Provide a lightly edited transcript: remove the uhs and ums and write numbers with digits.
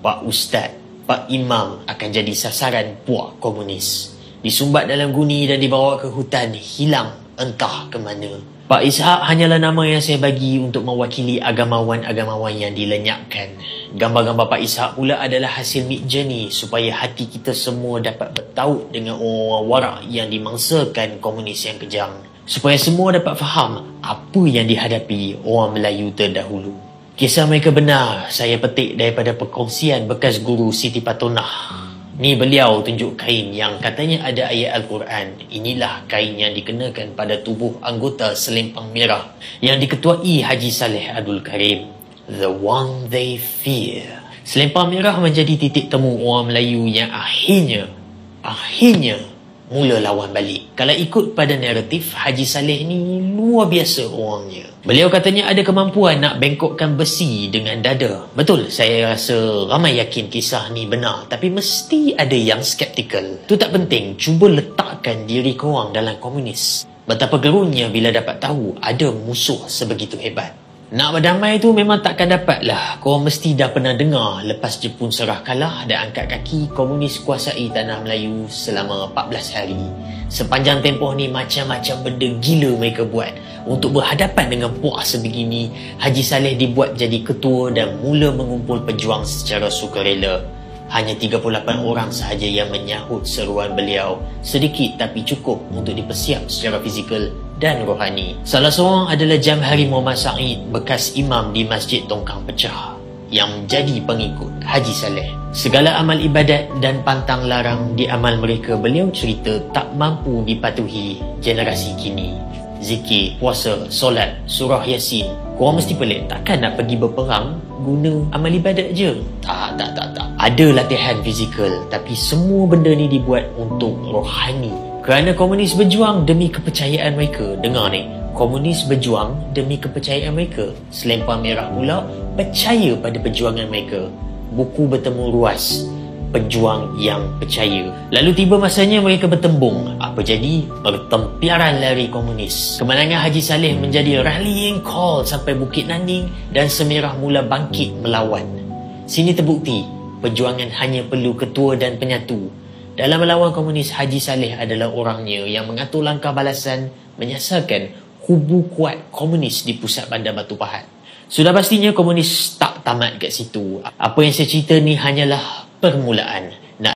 Pak Ustaz, Pak Imam akan jadi sasaran puak komunis. Disumbat dalam guni dan dibawa ke hutan, hilang entah ke mana. Pak Ishak hanyalah nama yang saya bagi untuk mewakili agamawan-agamawan yang dilenyapkan. Gambar-gambar Pak Ishak pula adalah hasil Midjourney supaya hati kita semua dapat bertaut dengan orang-orang warak yang dimangsakan komunis yang kejam. Supaya semua dapat faham apa yang dihadapi orang Melayu terdahulu. Kisah mereka benar, saya petik daripada perkongsian bekas guru Siti Patonah. Ni beliau tunjuk kain yang katanya ada ayat Al-Quran. Inilah kain yang dikenakan pada tubuh anggota Selempang Merah yang diketuai Haji Saleh Abdul Karim. The one they fear. Selempang Merah menjadi titik temu orang Melayu yang akhirnya mula lawan balik. Kalau ikut pada naratif, Haji Saleh ni luar biasa orangnya. Beliau katanya ada kemampuan nak bengkokkan besi dengan dada. Betul, saya rasa ramai yakin kisah ni benar. Tapi mesti ada yang skeptikal. Tu tak penting, cuba letakkan diri korang dalam komunis. Betapa gerunnya bila dapat tahu ada musuh sebegitu hebat. Nak berdamai tu memang takkan dapat lah. Korang mesti dah pernah dengar lepas Jepun serah kalah dan angkat kaki, komunis kuasai tanah Melayu selama 14 hari. Sepanjang tempoh ni macam-macam benda gila mereka buat. Untuk berhadapan dengan puak sebegini, Haji Saleh dibuat jadi ketua dan mula mengumpul pejuang secara sukarela. Hanya 38 orang sahaja yang menyahut seruan beliau. Sedikit tapi cukup untuk dipersiap secara fizikal dan rohani. Salah seorang adalah Jamhari Muhammad Said, bekas imam di Masjid Tongkang Pecah, yang menjadi pengikut Haji Saleh. Segala amal ibadat dan pantang larang di amal mereka beliau cerita tak mampu dipatuhi generasi kini. Zikir, puasa, solat, surah Yasin. Korang mesti pelik, takkan nak pergi berperang guna amal ibadat je? Tak. Ada latihan fizikal, tapi semua benda ni dibuat untuk rohani. Kerana komunis berjuang demi kepercayaan mereka. Dengar ni, komunis berjuang demi kepercayaan mereka. Selempang Merah pula percaya pada perjuangan mereka. Buku bertemu ruas, pejuang yang percaya. Lalu tiba masanya mereka bertembung. Apa jadi? Pertempuran lari komunis. Kemenangan Haji Saleh menjadi rallying call sampai Bukit Naning dan Semerah mula bangkit melawan. Sini terbukti, perjuangan hanya perlu ketua dan penyatu. Dalam melawan komunis, Haji Saleh adalah orangnya yang mengatur langkah balasan menyasarkan kubu kuat komunis di pusat bandar Batu Pahat. Sudah pastinya komunis tak tamat kat situ. Apa yang saya cerita ni hanyalah permulaan.